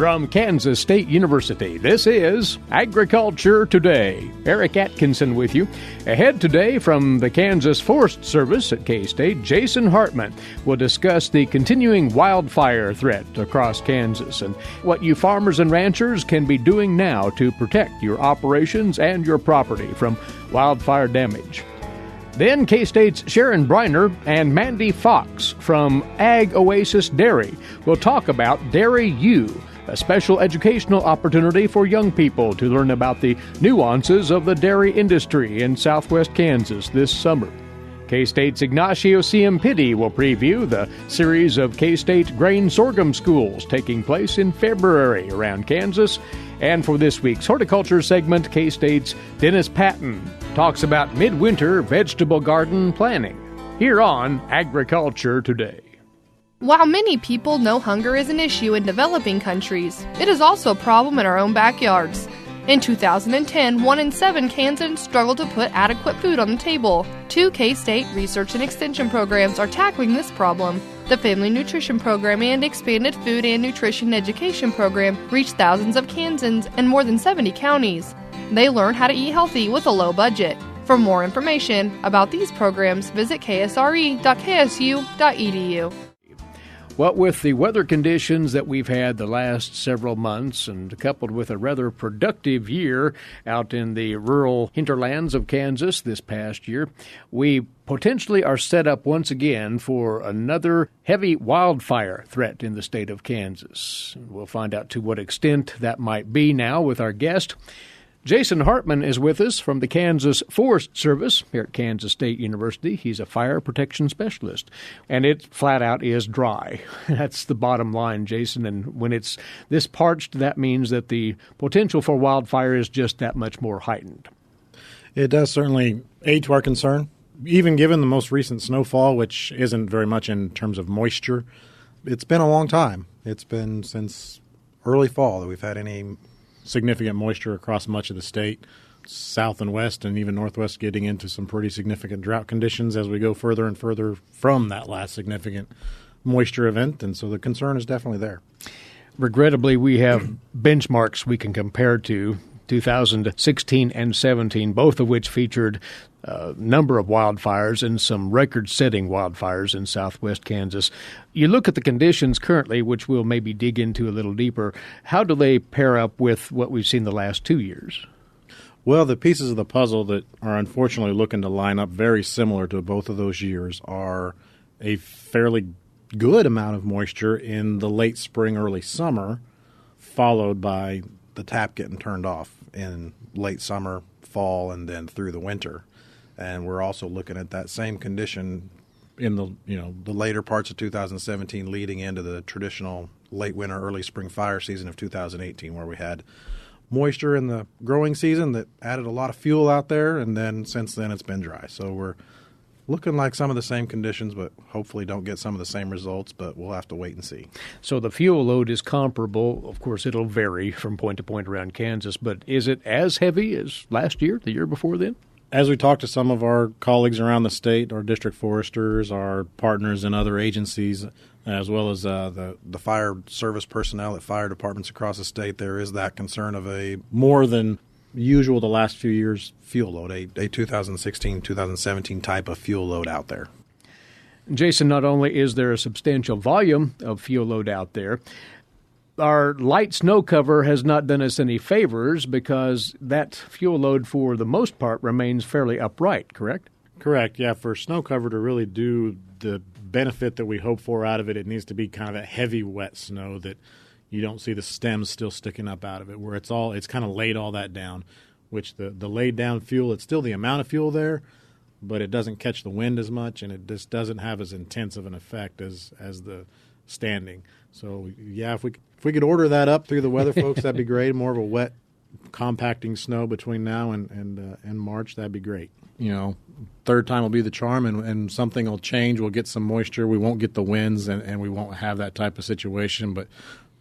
From Kansas State University, this is Agriculture Today. Eric Atkinson with you. Ahead today from the Kansas Forest Service at K-State, Jason Hartman will discuss the continuing wildfire threat across Kansas and what you farmers and ranchers can be doing now to protect your operations and your property from wildfire damage. Then K-State's Sharon Breiner and Mandy Fox from Ag Oasis Dairy will talk about Dairy U, a special educational opportunity for young people to learn about the nuances of the dairy industry in southwest Kansas this summer. K-State's Ignacio Ciampitti will preview the series of K-State Grain Sorghum Schools taking place in February around Kansas. And for this week's horticulture segment, K-State's Dennis Patton talks about midwinter vegetable garden planning here on Agriculture Today. While many people know hunger is an issue in developing countries, it is also a problem in our own backyards. In 2010, 1 in 7 Kansans struggled to put adequate food on the table. 2 K-State research and extension programs are tackling this problem. The Family Nutrition Program and Expanded Food and Nutrition Education Program reach thousands of Kansans in more than 70 counties. They learn how to eat healthy with a low budget. For more information about these programs, visit ksre.ksu.edu. Well, with the weather conditions that we've had the last several months and coupled with a rather productive year out in the rural hinterlands of Kansas this past year, we potentially are set up once again for another heavy wildfire threat in the state of Kansas. We'll find out to what extent that might be now with our guest. Jason Hartman is with us from the Kansas Forest Service here at Kansas State University. He's a fire protection specialist, and it flat out is dry. That's the bottom line, Jason, and when it's this parched, that means that the potential for wildfire is just that much more heightened. It does certainly aid to our concern. Even given the most recent snowfall, which isn't very much in terms of moisture, it's been a long time. It's been since early fall that we've had any significant moisture across much of the state, south and west and even northwest, getting into some pretty significant drought conditions as we go further and further from that last significant moisture event. And so the concern is definitely there. Regrettably, we have benchmarks we can compare to 2016 and 17, both of which featured a number of wildfires and some record-setting wildfires in southwest Kansas. You look at the conditions currently, which we'll maybe dig into a little deeper. How do they pair up with what we've seen the last 2 years? Well, the pieces of the puzzle that are unfortunately looking to line up very similar to both of those years are a fairly good amount of moisture in the late spring, early summer, followed by the tap getting turned off in late summer, fall, and then through the winter. And we're also looking at that same condition in the later parts of 2017 leading into the traditional late winter, early spring fire season of 2018, where we had moisture in the growing season that added a lot of fuel out there, and then since then it's been dry. So we're looking like some of the same conditions, but hopefully don't get some of the same results, but we'll have to wait and see. So the fuel load is comparable. Of course, it'll vary from point to point around Kansas, but is it as heavy as last year, the year before then? As we talk to some of our colleagues around the state, our district foresters, our partners in other agencies, as well as the fire service personnel at fire departments across the state, there is that concern of a more than usual the last few years fuel load, a 2016, 2017 type of fuel load out there. Jason, not only is there a substantial volume of fuel load out there, our light snow cover has not done us any favors because that fuel load for the most part remains fairly upright, correct? Correct, yeah. For snow cover to really do the benefit that we hope for out of it, it needs to be kind of a heavy wet snow that you don't see the stems still sticking up out of it, where it's kind of laid all that down, which the laid down fuel, it's still the amount of fuel there, but it doesn't catch the wind as much, and it just doesn't have as intense of an effect as the standing. So, yeah, if we could order that up through the weather, folks, that'd be great. More of a wet, compacting snow between now and March, that'd be great. Third time will be the charm, and something will change. We'll get some moisture. We won't get the winds, and we won't have that type of situation. But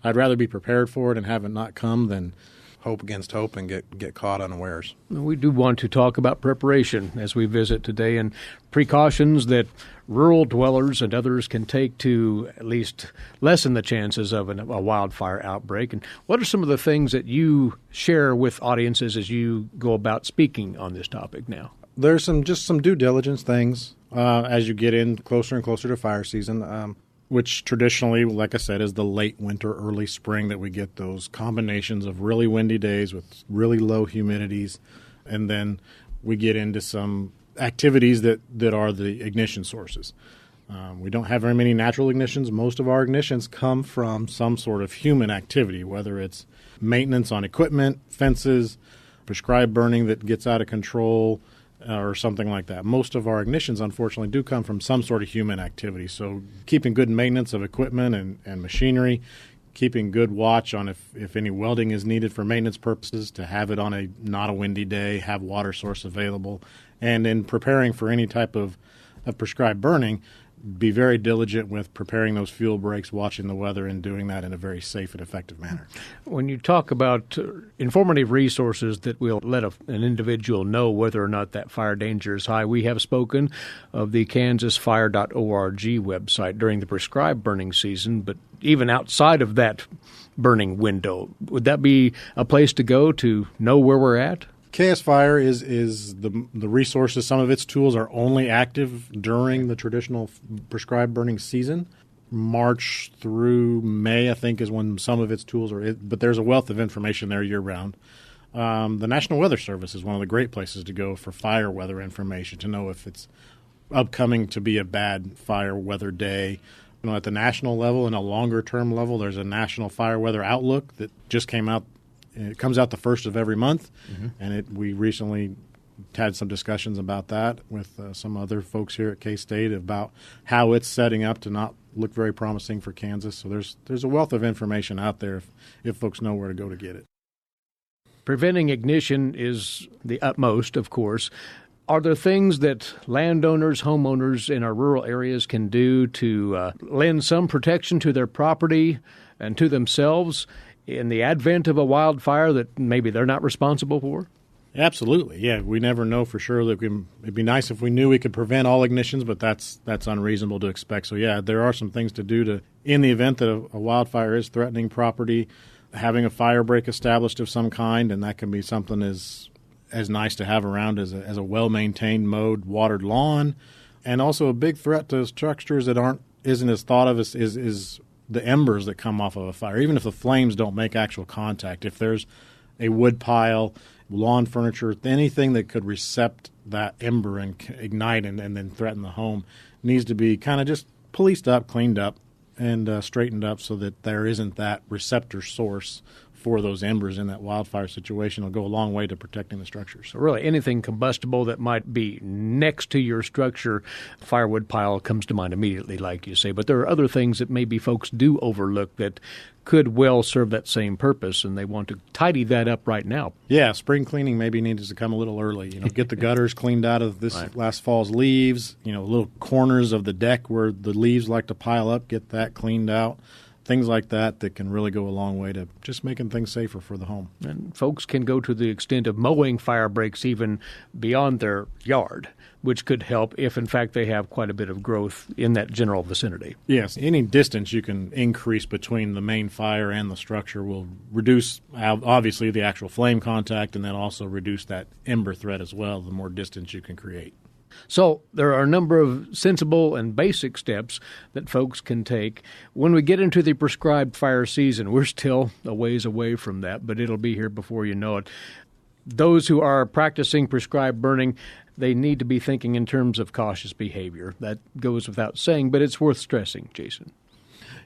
I'd rather be prepared for it and have it not come than hope against hope and get caught unawares. We do want to talk about preparation as we visit today and precautions that rural dwellers and others can take to at least lessen the chances of a wildfire outbreak. And what are some of the things that you share with audiences as you go about speaking on this topic now? There's some due diligence things as you get in closer and closer to fire season, which traditionally, like I said, is the late winter, early spring that we get those combinations of really windy days with really low humidities. And then we get into some activities that are the ignition sources. We don't have very many natural ignitions. Most of our ignitions come from some sort of human activity, whether it's maintenance on equipment, fences, prescribed burning that gets out of control, or something like that. Most of our ignitions, unfortunately, do come from some sort of human activity. So keeping good maintenance of equipment and machinery, keeping good watch on if any welding is needed for maintenance purposes, to have it on not a windy day, have water source available, and in preparing for any type of prescribed burning, be very diligent with preparing those fuel breaks, watching the weather, and doing that in a very safe and effective manner. When you talk about informative resources that will let an individual know whether or not that fire danger is high, we have spoken of the kansasfire.org website during the prescribed burning season, but even outside of that burning window, would that be a place to go to know where we're at? KS Fire is the resources. Some of its tools are only active during the traditional prescribed burning season. March through May, I think, is when some of its tools are. But there's a wealth of information there year-round. The National Weather Service is one of the great places to go for fire weather information, to know if it's upcoming to be a bad fire weather day. At the national level and a longer-term level, there's a National Fire Weather Outlook that just came out. It comes out the first of every month, and we recently had some discussions about that with some other folks here at K-State about how it's setting up to not look very promising for Kansas. So there's a wealth of information out there if folks know where to go to get it. Preventing ignition is the utmost, of course. Are there things that landowners, homeowners in our rural areas can do to lend some protection to their property and to themselves in the advent of a wildfire that maybe they're not responsible for? Absolutely, yeah. We never know for sure. It'd be nice if we knew we could prevent all ignitions, but that's unreasonable to expect. So, yeah, there are some things to do in the event that a wildfire is threatening property, having a fire break established of some kind, and that can be something as nice to have around as a well-maintained, mowed, watered lawn. And also a big threat to structures that isn't as thought of is the embers that come off of a fire, even if the flames don't make actual contact. If there's a wood pile, lawn furniture, anything that could recept that ember and ignite and then threaten the home needs to be kind of just policed up, cleaned up, and straightened up so that there isn't that receptor source for those embers in that wildfire situation. Will go a long way to protecting the structures. So really anything combustible that might be next to your structure, firewood pile comes to mind immediately, like you say. But there are other things that maybe folks do overlook that could well serve that same purpose, and they want to tidy that up right now. Yeah, spring cleaning maybe needs to come a little early. Get the gutters cleaned out of this last fall's leaves, little corners of the deck where the leaves like to pile up, get that cleaned out. Things like that can really go a long way to just making things safer for the home. And folks can go to the extent of mowing fire breaks even beyond their yard, which could help if, in fact, they have quite a bit of growth in that general vicinity. Yes, any distance you can increase between the main fire and the structure will reduce, obviously, the actual flame contact, and then also reduce that ember threat as well, the more distance you can create. So there are a number of sensible and basic steps that folks can take. When we get into the prescribed fire season, we're still a ways away from that, but it'll be here before you know it. Those who are practicing prescribed burning, they need to be thinking in terms of cautious behavior. That goes without saying, but it's worth stressing, Jason.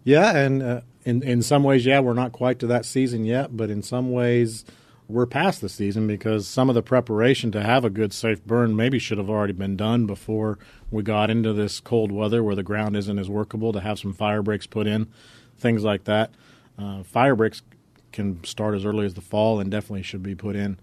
Yeah, and in some ways, we're not quite to that season yet, but in some ways we're past the season because some of the preparation to have a good, safe burn maybe should have already been done before we got into this cold weather where the ground isn't as workable, to have some fire breaks put in, things like that. Fire breaks can start as early as the fall and definitely should be put in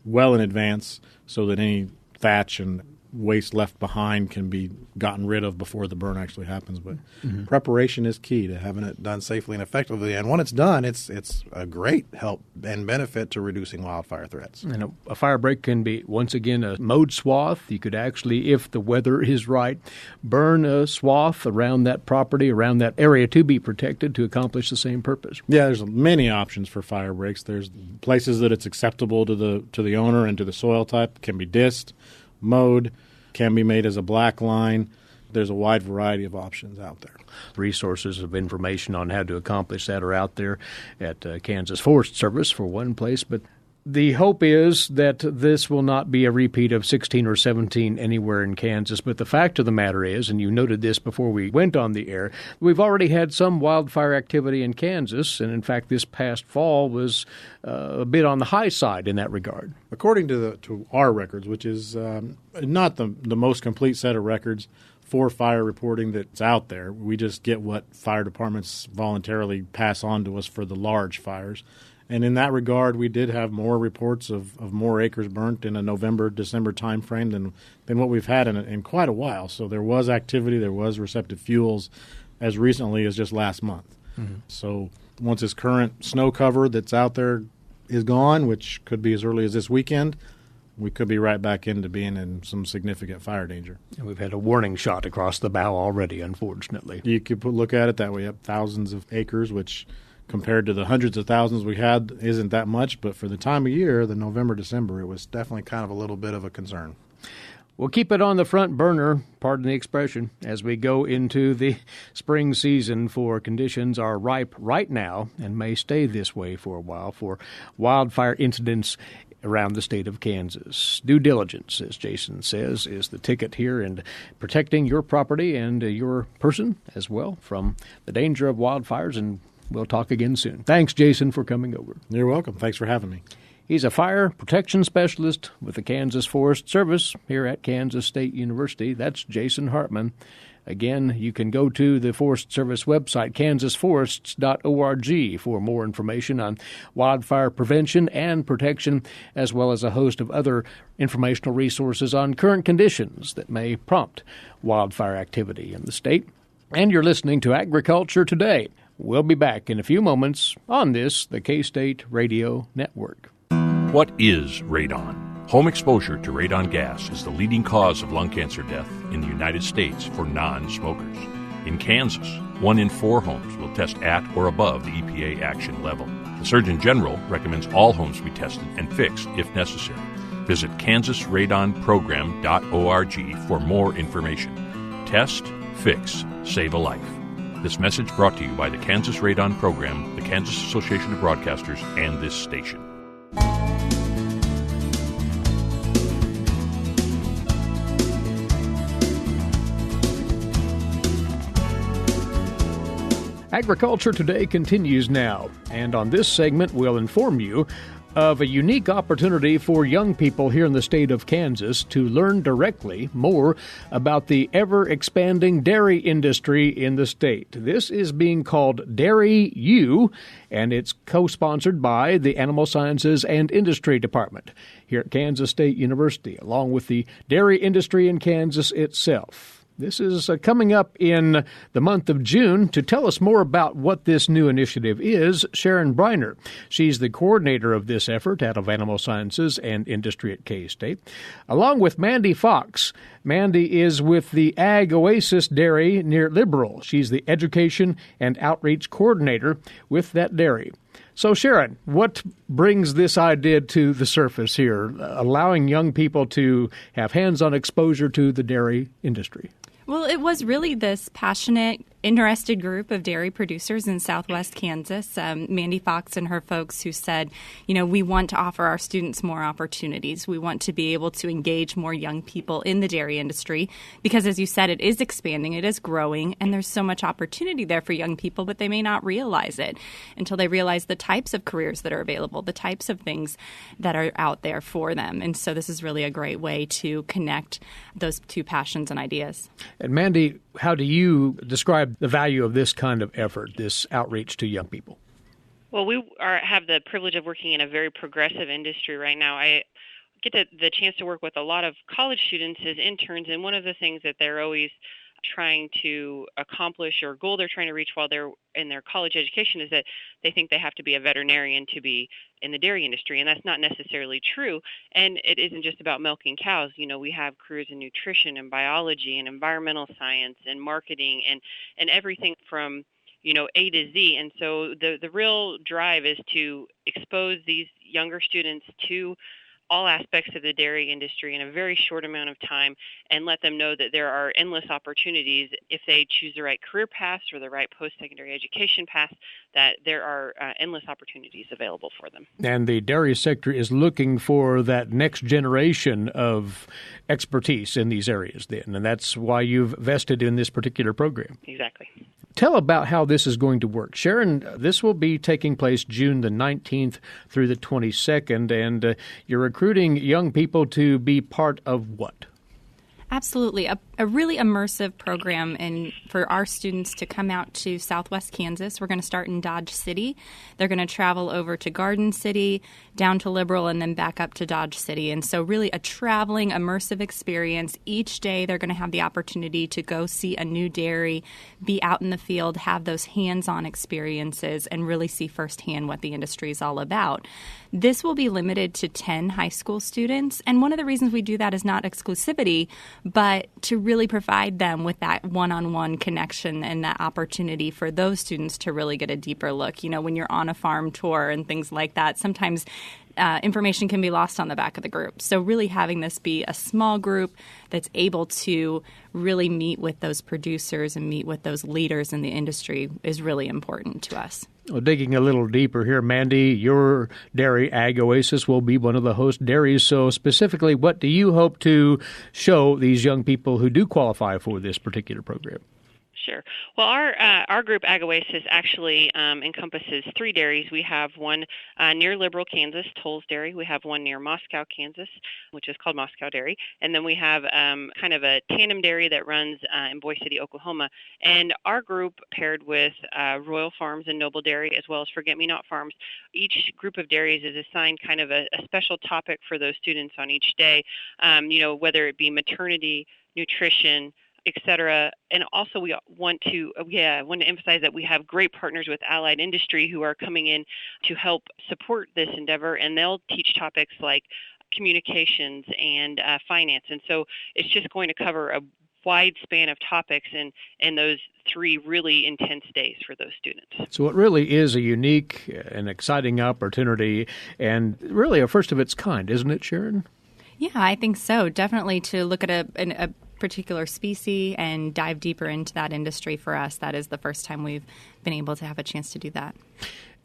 well in advance so that any thatch and waste left behind can be gotten rid of before the burn actually happens. But preparation is key to having it done safely and effectively. And when it's done, it's a great help and benefit to reducing wildfire threats. And a fire break can be, once again, a mowed swath. You could actually, if the weather is right, burn a swath around that property, around that area to be protected to accomplish the same purpose. Yeah, there's many options for fire breaks. There's places that it's acceptable to the owner and to the soil type. Can be disced, mowed, can be made as a black line. There's a wide variety of options out there. Resources of information on how to accomplish that are out there at Kansas Forest Service for one place, but the hope is that this will not be a repeat of 16 or 17 anywhere in Kansas. But the fact of the matter is, and you noted this before we went on the air, we've already had some wildfire activity in Kansas. And in fact, this past fall was a bit on the high side in that regard. According to our records, which is not the most complete set of records for fire reporting that's out there, we just get what fire departments voluntarily pass on to us for the large fires. And in that regard, we did have more reports of more acres burnt in a November, December timeframe than what we've had in quite a while. So there was activity, there was receptive fuels as recently as just last month. Mm-hmm. So once this current snow cover that's out there is gone, which could be as early as this weekend, we could be right back into being in some significant fire danger. And we've had a warning shot across the bow already, unfortunately. You could look at it that way. You have thousands of acres, which compared to the hundreds of thousands we had isn't that much, but for the time of year, the November, December, it was definitely kind of a little bit of a concern. We'll keep it on the front burner, pardon the expression, as we go into the spring season, for conditions are ripe right now and may stay this way for a while for wildfire incidents around the state of Kansas. Due diligence, as Jason says, is the ticket here in protecting your property and your person as well from the danger of wildfires, and we'll talk again soon. Thanks, Jason, for coming over. You're welcome. Thanks for having me. He's a fire protection specialist with the Kansas Forest Service here at Kansas State University. That's Jason Hartman. Again, you can go to the Forest Service website, kansasforests.org, for more information on wildfire prevention and protection, as well as a host of other informational resources on current conditions that may prompt wildfire activity in the state. And you're listening to Agriculture Today. We'll be back in a few moments on the K-State Radio Network. What is radon? Home exposure to radon gas is the leading cause of lung cancer death in the United States for non-smokers. In Kansas, 1 in 4 homes will test at or above the EPA action level. The Surgeon General recommends all homes be tested and fixed if necessary. Visit kansasradonprogram.org for more information. Test, fix, save a life. This message brought to you by the Kansas Radon Program, the Kansas Association of Broadcasters, and this station. Agriculture Today continues now, and on this segment we'll inform you of a unique opportunity for young people here in the state of Kansas to learn directly more about the ever-expanding dairy industry in the state. This is being called Dairy U, and it's co-sponsored by the Animal Sciences and Industry Department here at Kansas State University, along with the dairy industry in Kansas itself. This is coming up in the month of June. To tell us more about what this new initiative is, Sharon Breiner. She's the coordinator of this effort out of Animal Sciences and Industry at K-State, along with Mandy Fox. Mandy is with the Ag Oasis Dairy near Liberal. She's the education and outreach coordinator with that dairy. So, Sharon, what brings this idea to the surface here, allowing young people to have hands-on exposure to the dairy industry? Well, it was really this passionate, interested group of dairy producers in southwest Kansas, Mandy Fox and her folks, who said, we want to offer our students more opportunities. We want to be able to engage more young people in the dairy industry because, as you said, it is expanding, it is growing, and there's so much opportunity there for young people, but they may not realize it until they realize the types of careers that are available, the types of things that are out there for them. And so this is really a great way to connect those two passions and ideas. And Mandy, how do you describe the value of this kind of effort, this outreach to young people? Well, we have the privilege of working in a very progressive industry right now. get the chance to work with a lot of college students as interns, and one of the things that they're always trying to accomplish, or goal they're trying to reach while they're in their college education, is that they think they have to be a veterinarian to be in the dairy industry, and that's not necessarily true. And it isn't just about milking cows. We have careers in nutrition and biology and environmental science and marketing and everything from A to Z. And so the real drive is to expose these younger students to all aspects of the dairy industry in a very short amount of time, and let them know that there are endless opportunities if they choose the right career paths or the right post-secondary education path, that there are endless opportunities available for them. And the dairy sector is looking for that next generation of expertise in these areas then, and that's why you've vested in this particular program. Exactly. Tell about how this is going to work. Sharon, this will be taking place June the 19th through the 22nd, and you're recruiting young people to be part of what? Absolutely. A really immersive program and for our students to come out to Southwest Kansas. We're going to start in Dodge City. They're going to travel over to Garden City, down to Liberal, and then back up to Dodge City. And so really a traveling, immersive experience. Each day they're going to have the opportunity to go see a new dairy, be out in the field, have those hands-on experiences, and really see firsthand what the industry is all about. This will be limited to 10 high school students. And one of the reasons we do that is not exclusivity, but to really provide them with that one-on-one connection and that opportunity for those students to really get a deeper look. When you're on a farm tour and things like that, sometimes information can be lost on the back of the group. So really having this be a small group that's able to really meet with those producers and meet with those leaders in the industry is really important to us. Well, digging a little deeper here, Mandy, your dairy, Ag Oasis, will be one of the host dairies. So specifically, what do you hope to show these young people who do qualify for this particular program? Sure. Well, our group, Ag Oasis, actually encompasses 3 dairies. We have one near Liberal, Kansas, Toll's Dairy. We have one near Moscow, Kansas, which is called Moscow Dairy. And then we have kind of a tandem dairy that runs in Boise City, Oklahoma. And our group, paired with Royal Farms and Noble Dairy, as well as Forget-Me-Not Farms, each group of dairies is assigned kind of a special topic for those students on each day, whether it be maternity, nutrition, etc. And also we want to emphasize that we have great partners with Allied Industry who are coming in to help support this endeavor, and they'll teach topics like communications and finance. And so it's just going to cover a wide span of topics in those 3 really intense days for those students. So it really is a unique and exciting opportunity, and really a first of its kind, isn't it, Sharon? Yeah, I think so. Definitely to look at a particular species and dive deeper into that industry for us. That is the first time we've been able to have a chance to do that.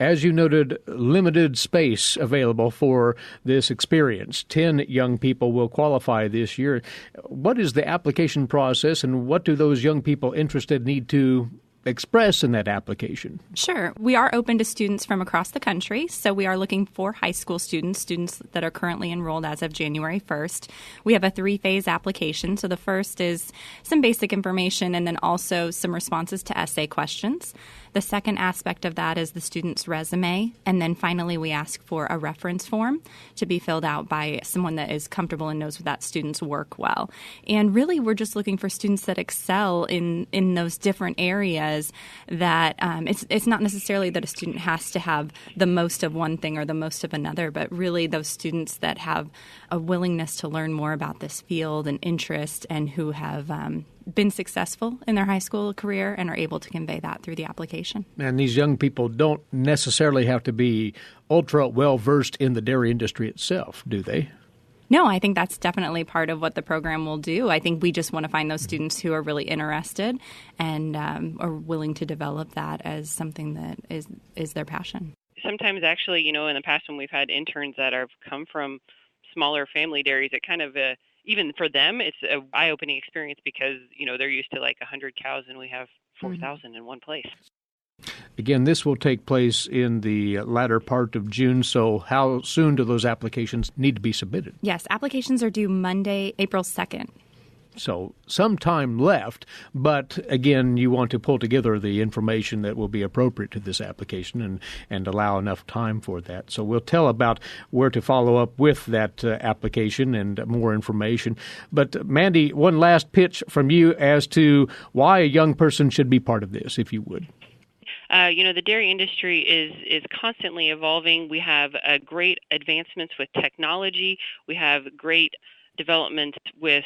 As you noted, limited space available for this experience. 10 young people will qualify this year. What is the application process, and what do those young people interested need to express in that application? Sure. We are open to students from across the country, so we are looking for high school students that are currently enrolled as of January 1st. We have a 3-phase application. So the first is some basic information and then also some responses to essay questions. The second aspect of that is the student's resume. And then finally, we ask for a reference form to be filled out by someone that is comfortable and knows that student's work well. And really, we're just looking for students that excel in those different areas that it's not necessarily that a student has to have the most of one thing or the most of another, but really those students that have a willingness to learn more about this field and interest and who have been successful in their high school career and are able to convey that through the application. And these young people don't necessarily have to be ultra well-versed in the dairy industry itself, do they? No, I think that's definitely part of what the program will do. I think we just want to find those students who are really interested and are willing to develop that as something that is their passion. Sometimes actually, in the past when we've had interns that have come from smaller family dairies, it kind of even for them, it's an eye-opening experience because, they're used to like 100 cows and we have 4,000 in one place. Again, this will take place in the latter part of June, so how soon do those applications need to be submitted? Yes, applications are due Monday, April 2nd. So some time left, but again, you want to pull together the information that will be appropriate to this application and allow enough time for that. So we'll tell about where to follow up with that application and more information. But Mandy, one last pitch from you as to why a young person should be part of this, if you would. The dairy industry is constantly evolving. We have great advancements with technology. We have great developments with,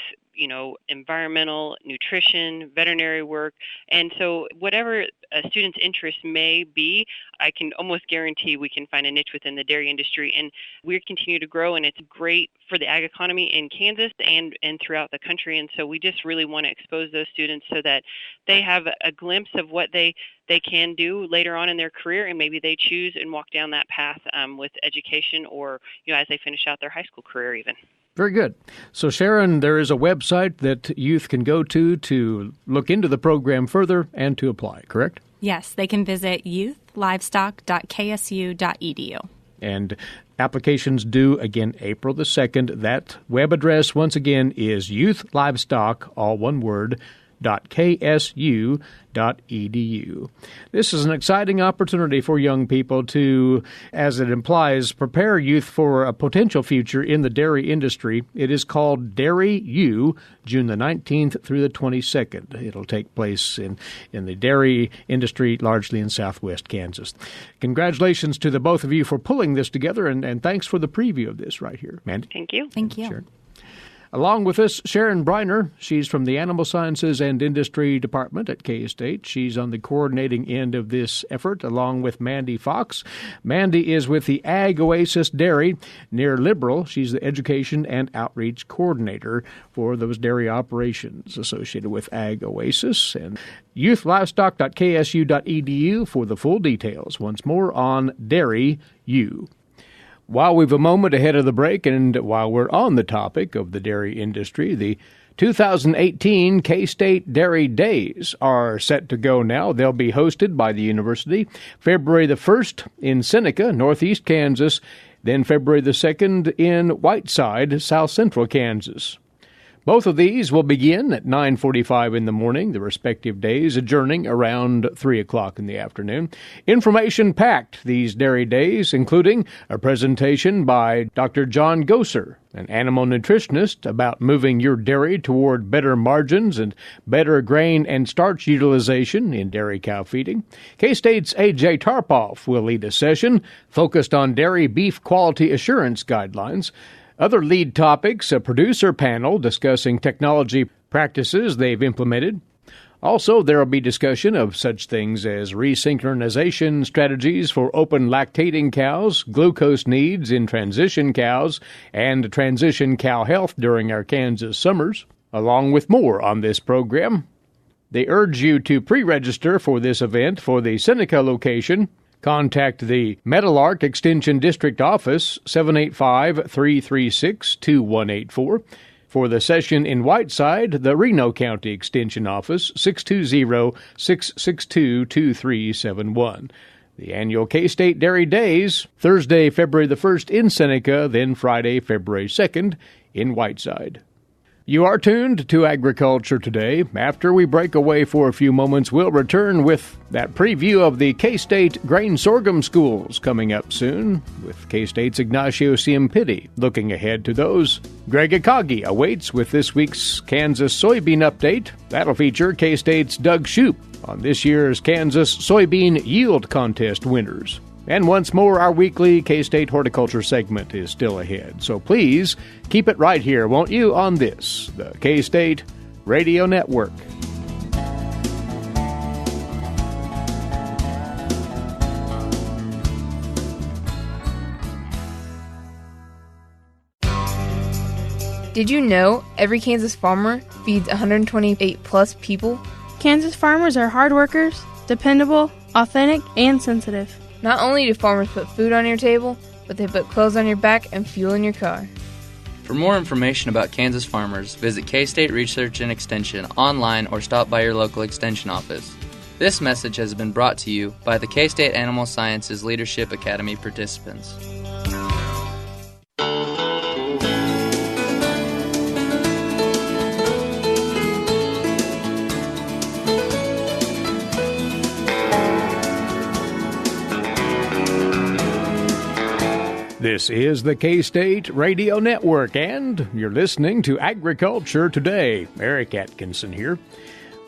environmental, nutrition, veterinary work. And so whatever a student's interest may be, I can almost guarantee we can find a niche within the dairy industry. And we continue to grow, and it's great for the ag economy in Kansas and throughout the country. And so we just really want to expose those students so that they have a glimpse of what they can do later on in their career, and maybe they choose and walk down that path with education or, as they finish out their high school career even. Very good. So, Sharon, there is a website that youth can go to look into the program further and to apply, correct? Yes, they can visit youthlivestock.ksu.edu. And applications due, again, April the 2nd. That web address, once again, is youthlivestock, all one word, .ksu.edu. This is an exciting opportunity for young people to, as it implies, prepare youth for a potential future in the dairy industry. It is called Dairy U, June the 19th through the 22nd. It'll take place in the dairy industry, largely in southwest Kansas. Congratulations to the both of you for pulling this together, and thanks for the preview of this right here. Mandy? Thank you. Thank you. Sure. Along with us, Sharon Breiner. She's from the Animal Sciences and Industry Department at K-State. She's on the coordinating end of this effort, along with Mandy Fox. Mandy is with the Ag Oasis Dairy near Liberal. She's the Education and Outreach Coordinator for those dairy operations associated with Ag Oasis. And youthlivestock.ksu.edu for the full details. Once more on Dairy U. While we've a moment ahead of the break, and while we're on the topic of the dairy industry, the 2018 K-State Dairy Days are set to go now. They'll be hosted by the university February the 1st in Seneca, northeast Kansas, then February the 2nd in Whiteside, south central Kansas. Both of these will begin at 9:45 in the morning, the respective days adjourning around 3 o'clock in the afternoon. Information-packed these dairy days, including a presentation by Dr. John Gosser, an animal nutritionist, about moving your dairy toward better margins and better grain and starch utilization in dairy cow feeding. K-State's A.J. Tarpoff will lead a session focused on dairy beef quality assurance guidelines. Other lead topics, a producer panel discussing technology practices they've implemented. Also, there will be discussion of such things as resynchronization strategies for open lactating cows, glucose needs in transition cows, and transition cow health during our Kansas summers, along with more on this program. They urge you to pre-register for this event for the Seneca location. Contact the Meadowlark Extension District Office, 785-336-2184. For the session in Whiteside, the Reno County Extension Office, 620-662-2371. The annual K-State Dairy Days, Thursday, February the 1st in Seneca, then Friday, February 2nd in Whiteside. You are tuned to Agriculture Today. After we break away for a few moments, we'll return with that preview of the K-State Grain Sorghum Schools coming up soon, with K-State's Ignacio Ciampitti looking ahead to those. Greg Akagi awaits with this week's Kansas Soybean Update. That'll feature K-State's Doug Shoup on this year's Kansas Soybean Yield Contest winners. And once more, our weekly K-State Horticulture segment is still ahead. So please keep it right here, won't you, on this, the K-State Radio Network. Did you know every Kansas farmer feeds 128 plus people? Kansas farmers are hard workers, dependable, authentic, and sensitive. Not only do farmers put food on your table, but they put clothes on your back and fuel in your car. For more information about Kansas farmers, visit K-State Research and Extension online or stop by your local extension office. This message has been brought to you by the K-State Animal Sciences Leadership Academy participants. This is the K-State Radio Network, and you're listening to Agriculture Today. Eric Atkinson here.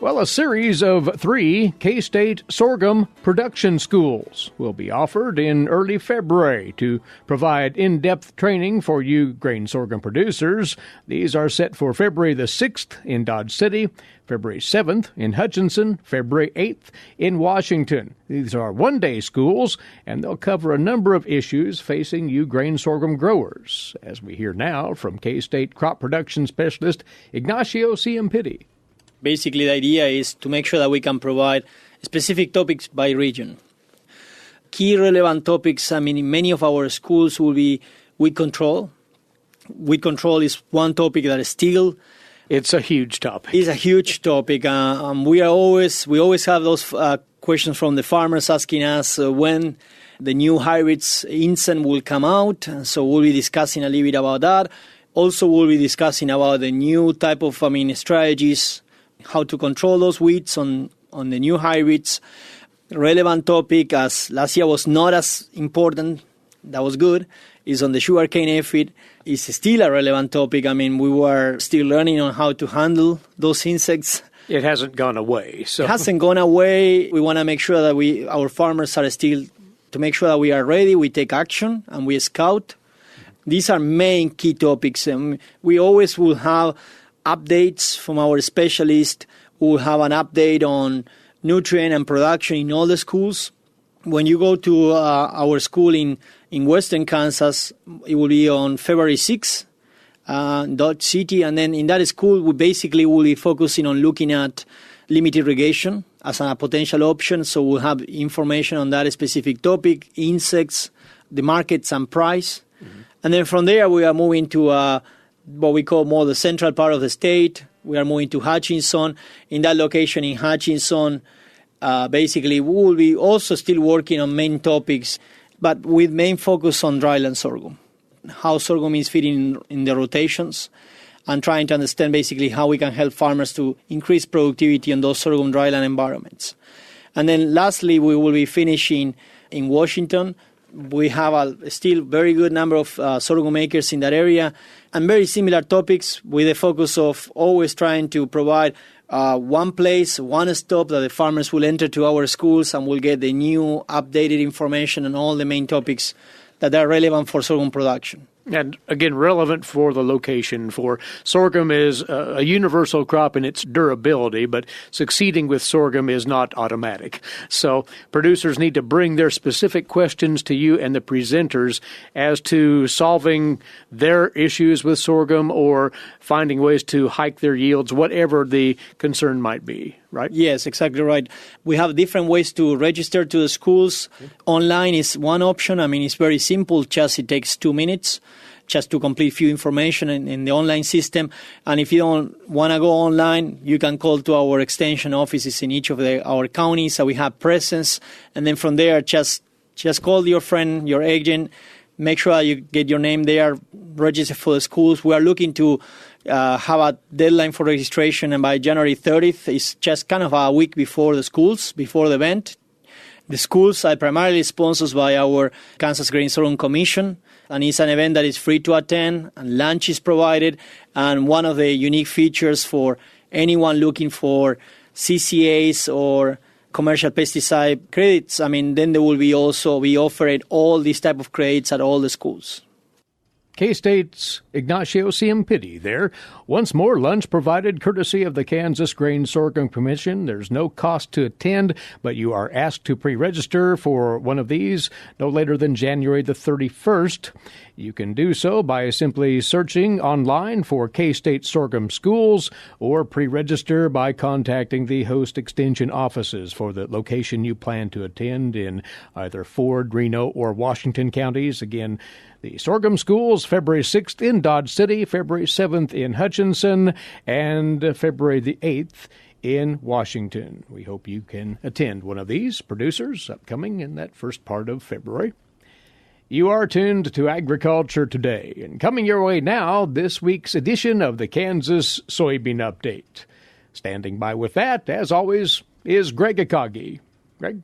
Well, a series of 3 K-State sorghum production schools will be offered in early February to provide in-depth training for you grain sorghum producers. These are set for February the 6th in Dodge City, February 7th in Hutchinson, February 8th in Washington. These are one-day schools, and they'll cover a number of issues facing you grain sorghum growers, as we hear now from K-State crop production specialist Ignacio Ciampitti. Basically, the idea is to make sure that we can provide specific topics by region. Key relevant topics, in many of our schools will be weed control. Weed control is one topic that is still... It's a huge topic. It's a huge topic. We always have those questions from the farmers asking us when the new hybrids insect will come out. So we'll be discussing a little bit about that. Also, we'll be discussing about the new type of strategies, how to control those weeds on the new hybrids. Relevant topic, as last year was not as important, that was good, is on the sugarcane aphid. It's still a relevant topic. we were still learning on how to handle those insects. It hasn't gone away. So. It hasn't gone away. We want to make sure that our farmers are still, to make sure that we are ready, we take action, and we scout. These are main key topics. We always will have updates from our specialist. We'll have an update on nutrient and production in all the schools. When you go to our school in western Kansas, it will be on February 6th, Dodge City. And then in that school, we basically will be focusing on looking at limited irrigation as a potential option. So we'll have information on that specific topic, insects, the markets and price. Mm-hmm. And then from there, we are moving to what we call more the central part of the state. We are moving to Hutchinson. In that location in Hutchinson, basically we will be also still working on main topics, but with main focus on dryland sorghum, how sorghum is fitting in the rotations, and trying to understand basically how we can help farmers to increase productivity in those sorghum dryland environments. And then lastly, we will be finishing in Washington. We have a still very good number of sorghum makers in that area, and very similar topics with the focus of always trying to provide one place, one stop that the farmers will enter to our schools and will get the new updated information on all the main topics that are relevant for sorghum production. And again, relevant for the location. For sorghum is a universal crop in its durability, but succeeding with sorghum is not automatic. So producers need to bring their specific questions to you and the presenters as to solving their issues with sorghum or finding ways to hike their yields, whatever the concern might be, right? Yes, exactly right. We have different ways to register to the schools. Okay. Online is one option. It's very simple. It takes 2 minutes just to complete few information in the online system. And if you don't want to go online, you can call to our extension offices in each of our counties. So we have presence. And then from there, just call your friend, your agent, make sure you get your name there, register for the schools. We are looking to have a deadline for registration, and by January 30th, it's just kind of a week before the schools, before the event. The schools are primarily sponsored by our Kansas Grain Sorghum Commission, and it's an event that is free to attend, and lunch is provided. And one of the unique features for anyone looking for CCAs or commercial pesticide credits, then there will be also be offered all these type of credits at all the schools. K-State's Ignacio Ciampitti there. Once more, lunch provided courtesy of the Kansas Grain Sorghum Commission. There's no cost to attend, but you are asked to pre-register for one of these no later than January the 31st. You can do so by simply searching online for K-State Sorghum Schools or pre-register by contacting the host extension offices for the location you plan to attend in either Ford, Reno, or Washington counties. Again, the Sorghum Schools, February 6th in Dodge City, February 7th in Hutchinson, and February the 8th in Washington. We hope you can attend one of these producers upcoming in that first part of February. You are tuned to Agriculture Today, and coming your way now, this week's edition of the Kansas Soybean Update. Standing by with that, as always, is Greg Akagi. Greg?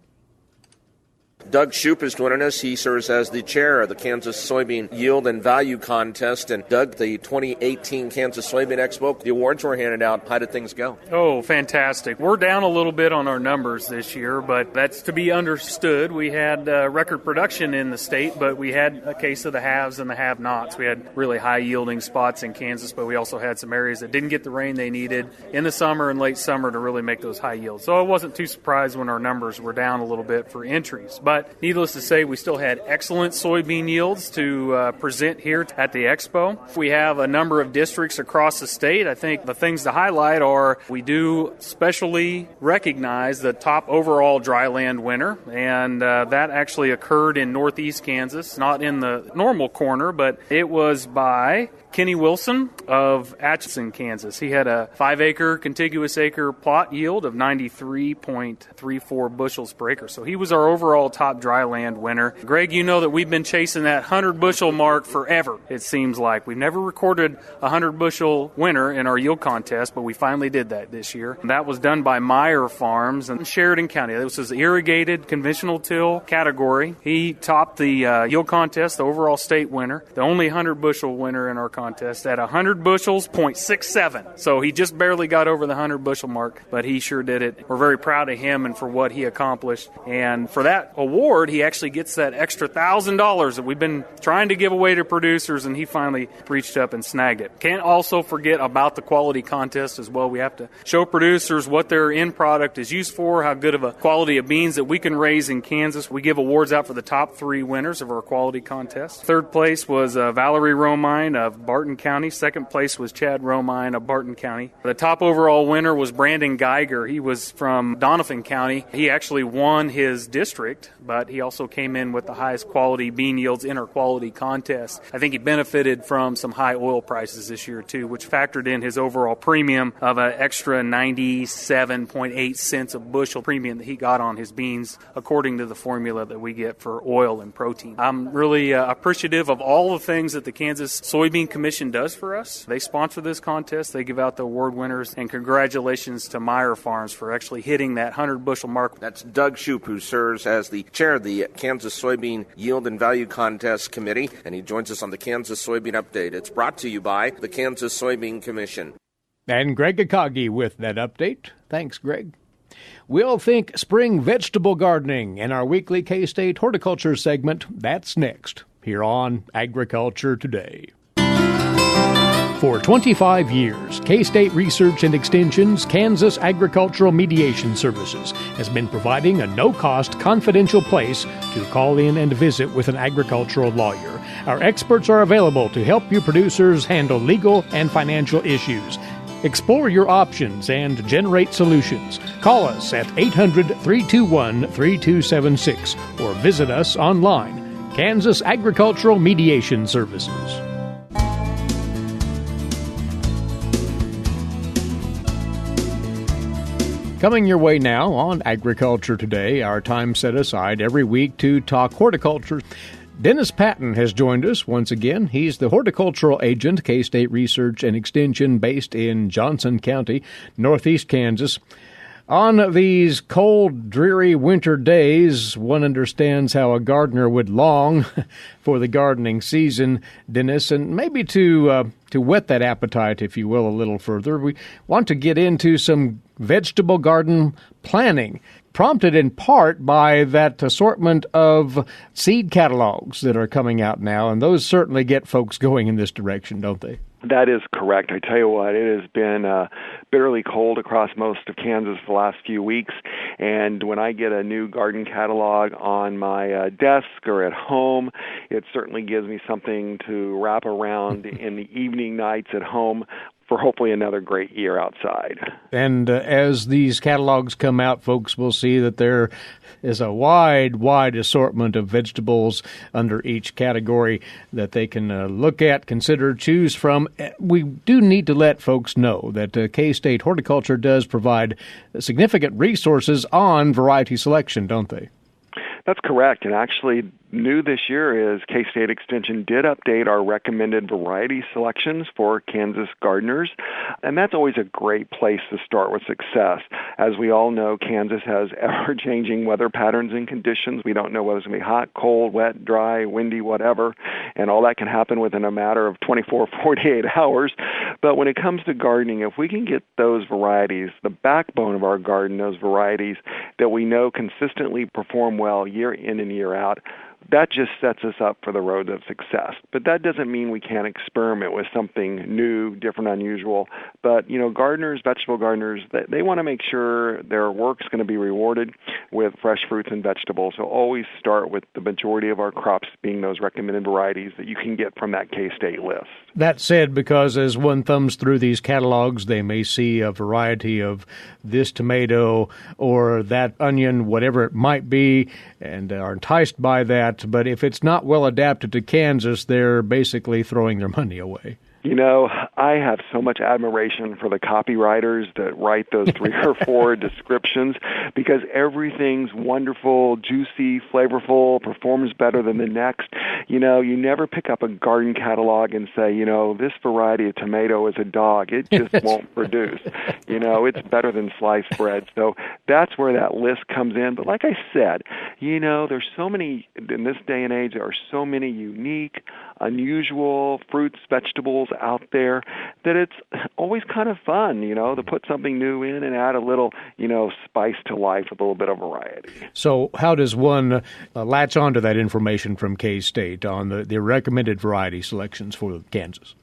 Doug Shoup is joining us. He serves as the chair of the Kansas Soybean Yield and Value Contest. And Doug, the 2018 Kansas Soybean Expo, the awards were handed out. How did things go? Oh, fantastic. We're down a little bit on our numbers this year, but that's to be understood. We had record production in the state, but we had a case of the haves and the have-nots. We had really high-yielding spots in Kansas, but we also had some areas that didn't get the rain they needed in the summer and late summer to really make those high yields. So I wasn't too surprised when our numbers were down a little bit for entries. But needless to say, we still had excellent soybean yields to present here at the Expo. We have a number of districts across the state. I think the things to highlight are we do specially recognize the top overall dryland winner, and that actually occurred in northeast Kansas, not in the normal corner, but it was by Kenny Wilson of Atkinson, Kansas. He had a 5-acre contiguous acre plot yield of 93.34 bushels per acre. So he was our overall top dryland winner. Greg, you know that we've been chasing that 100 bushel mark forever, it seems like. We've never recorded a 100 bushel winner in our yield contest, but we finally did that this year. And that was done by Meyer Farms in Sheridan County. This was the irrigated conventional till category. He topped the yield contest, the overall state winner, the only 100 bushel winner in our contest at 100 bushels, 0.67. So he just barely got over the 100 bushel mark, but he sure did it. We're very proud of him and for what he accomplished. And for that award, he actually gets that extra $1,000 that we've been trying to give away to producers, and he finally reached up and snagged it. Can't also forget about the quality contest as well. We have to show producers what their end product is used for, how good of a quality of beans that we can raise in Kansas. We give awards out for the top 3 winners of our quality contest. Third place was Valerie Romine of Barton County. Second place was Chad Romine of Barton County. The top overall winner was Brandon Geiger. He was from Donovan County. He actually won his district, but he also came in with the highest quality bean yields in our quality contest. I think he benefited from some high oil prices this year too, which factored in his overall premium of an extra 97.8 cents a bushel premium that he got on his beans according to the formula that we get for oil and protein. I'm really appreciative of all the things that the Kansas Soybean Commission does for us. They sponsor this contest. They give out the award winners, and congratulations to Meyer Farms for actually hitting that 100 bushel mark. That's Doug Shoup, who serves as the chair of the Kansas Soybean Yield and Value Contest Committee, and he joins us on the Kansas Soybean Update. It's brought to you by the Kansas Soybean Commission. And Greg Akagi with that update. Thanks, Greg. We'll think spring vegetable gardening in our weekly K-State horticulture segment. That's next, here on Agriculture Today. For 25 years, K-State Research and Extension's Kansas Agricultural Mediation Services has been providing a no-cost, confidential place to call in and visit with an agricultural lawyer. Our experts are available to help you producers handle legal and financial issues. Explore your options and generate solutions. Call us at 800-321-3276 or visit us online. Kansas Agricultural Mediation Services. Coming your way now on Agriculture Today, our time set aside every week to talk horticulture. Dennis Patton has joined us once again. He's the horticultural agent, K-State Research and Extension, based in Johnson County, northeast Kansas. On these cold, dreary winter days, one understands how a gardener would long for the gardening season, Dennis, and maybe to whet that appetite, if you will, a little further, we want to get into some vegetable garden planning, prompted in part by that assortment of seed catalogs that are coming out now, and those certainly get folks going in this direction, don't they? That is correct. I tell you what, it has been bitterly cold across most of Kansas the last few weeks, and when I get a new garden catalog on my desk or at home, it certainly gives me something to wrap around in the evening nights at home for hopefully another great year outside. And as these catalogs come out, folks will see that there is a wide assortment of vegetables under each category that they can look at, consider, choose from. We do need to let folks know that K-State Horticulture does provide significant resources on variety selection, don't they? That's correct, and actually new this year is K-State Extension did update our recommended variety selections for Kansas gardeners, and that's always a great place to start with success. As we all know, Kansas has ever-changing weather patterns and conditions. We don't know whether it's going to be hot, cold, wet, dry, windy, whatever, and all that can happen within a matter of 24, 48 hours. But when it comes to gardening, if we can get those varieties, the backbone of our garden, those varieties that we know consistently perform well year in and year out, that just sets us up for the road of success. But that doesn't mean we can't experiment with something new, different, unusual. But, gardeners, vegetable gardeners, they want to make sure their work's going to be rewarded with fresh fruits and vegetables. So always start with the majority of our crops being those recommended varieties that you can get from that K-State list. That said, because as one thumbs through these catalogs, they may see a variety of this tomato or that onion, whatever it might be, and are enticed by that. But if it's not well adapted to Kansas, they're basically throwing their money away. I have so much admiration for the copywriters that write those 3 or 4 descriptions, because everything's wonderful, juicy, flavorful, performs better than the next. You never pick up a garden catalog and say, this variety of tomato is a dog. It just won't produce. It's better than sliced bread. So that's where that list comes in. But like I said, there's so many, in this day and age, there are so many unique, unusual fruits, vegetables out there that it's always kind of fun, to put something new in and add a little, spice to life with a little bit of variety. So how does one latch onto that information from K-State on the recommended variety selections for Kansas?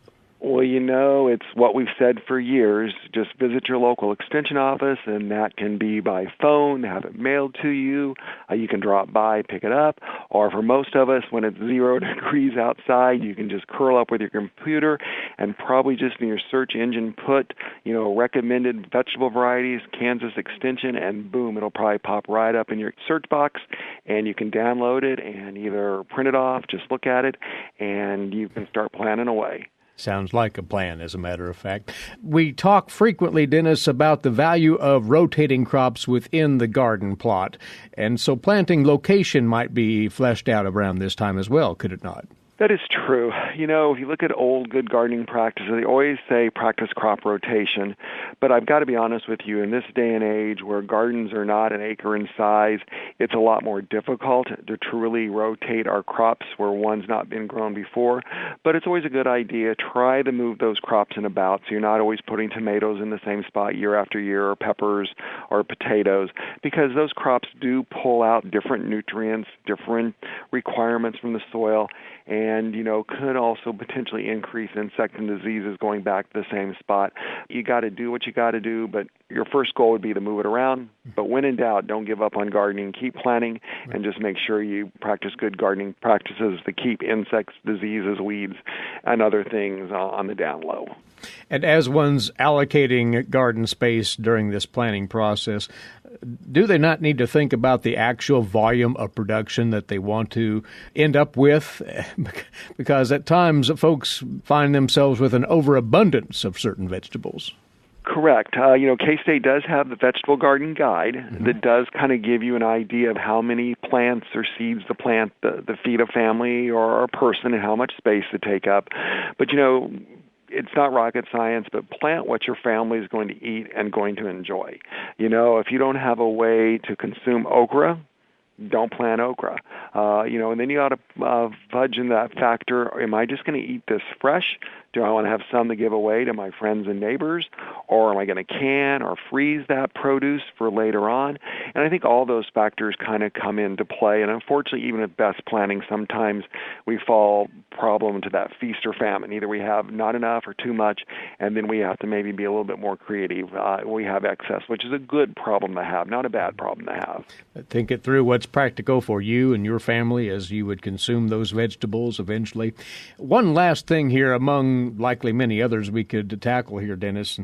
Well, it's what we've said for years. Just visit your local extension office, and that can be by phone, have it mailed to you. You can drop by, pick it up. Or for most of us, when it's 0 degrees outside, you can just curl up with your computer and probably just in your search engine put, recommended vegetable varieties, Kansas Extension, and boom, it'll probably pop right up in your search box, and you can download it and either print it off, just look at it, and you can start planning away. Sounds like a plan, as a matter of fact. We talk frequently, Dennis, about the value of rotating crops within the garden plot. And so planting location might be fleshed out around this time as well, could it not? That is true. If you look at old good gardening practices, they always say practice crop rotation. But I've got to be honest with you, in this day and age where gardens are not an acre in size, it's a lot more difficult to truly rotate our crops where one's not been grown before. But it's always a good idea. Try to move those crops in about so you're not always putting tomatoes in the same spot year after year, or peppers or potatoes, because those crops do pull out different nutrients, different requirements from the soil, and could also potentially increase insect and diseases going back to the same spot. You got to do what you got to do, but your first goal would be to move it around. But when in doubt, don't give up on gardening. Keep planting and just make sure you practice good gardening practices to keep insects, diseases, weeds, and other things on the down low. And as one's allocating garden space during this planning process, do they not need to think about the actual volume of production that they want to end up with? Because at times folks find themselves with an overabundance of certain vegetables. Correct. K-State does have the vegetable garden guide that does kind of give you an idea of how many plants or seeds to plant to feed a family or a person and how much space to take up. But, it's not rocket science, but plant what your family is going to eat and going to enjoy. If you don't have a way to consume okra, don't plant okra. And then you ought to fudge in that factor. Am I just going to eat this fresh? Do I want to have some to give away to my friends and neighbors? Or am I going to can or freeze that produce for later on? And I think all those factors kind of come into play. And unfortunately, even at best planning, sometimes we fall problem to that feast or famine. Either we have not enough or too much, and then we have to maybe be a little bit more creative. We have excess, which is a good problem to have, not a bad problem to have. Think it through what's practical for you and your family as you would consume those vegetables eventually. One last thing here among likely many others we could tackle here, Dennis.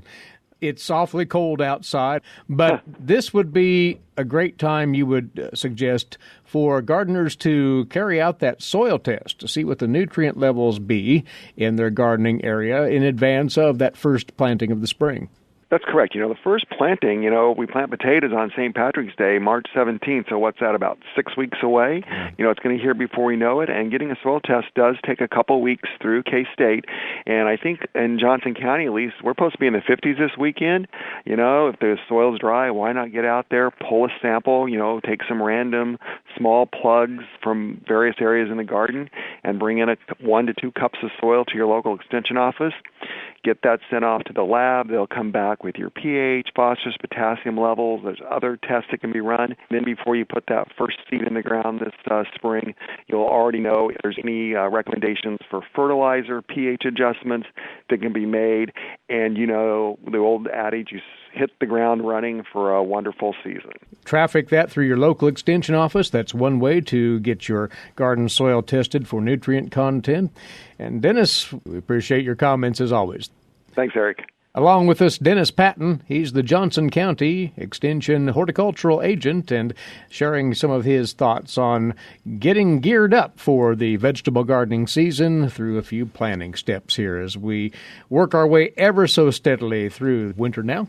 It's awfully cold outside, but this would be a great time, you would suggest, for gardeners to carry out that soil test to see what the nutrient levels be in their gardening area in advance of that first planting of the spring. That's correct. The first planting, we plant potatoes on St. Patrick's Day, March 17th. So what's that, about 6 weeks away? It's going to hear before we know it. And getting a soil test does take a couple weeks through K-State. And I think in Johnson County, at least, we're supposed to be in the 50s this weekend. If the soil's dry, why not get out there, pull a sample, take some random small plugs from various areas in the garden and bring in 1 to 2 cups of soil to your local extension office. Get that sent off to the lab. They'll come back with your pH, phosphorus, potassium levels. There's other tests that can be run. Then before you put that first seed in the ground this spring, you'll already know if there's any recommendations for fertilizer, pH adjustments that can be made. And the old adage, you hit the ground running for a wonderful season. Traffic that through your local extension office. That's one way to get your garden soil tested for nutrient content. And Dennis, we appreciate your comments as always. Thanks, Eric. Along with us, Dennis Patton. He's the Johnson County Extension horticultural agent and sharing some of his thoughts on getting geared up for the vegetable gardening season through a few planning steps here as we work our way ever so steadily through winter now.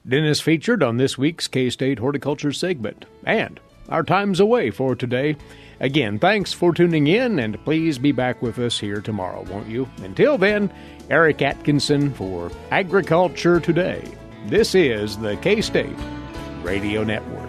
Dennis featured on this week's K-State Horticulture segment. And our time's away for today. Again, thanks for tuning in, and please be back with us here tomorrow, won't you? Until then, Eric Atkinson for Agriculture Today. This is the K-State Radio Network.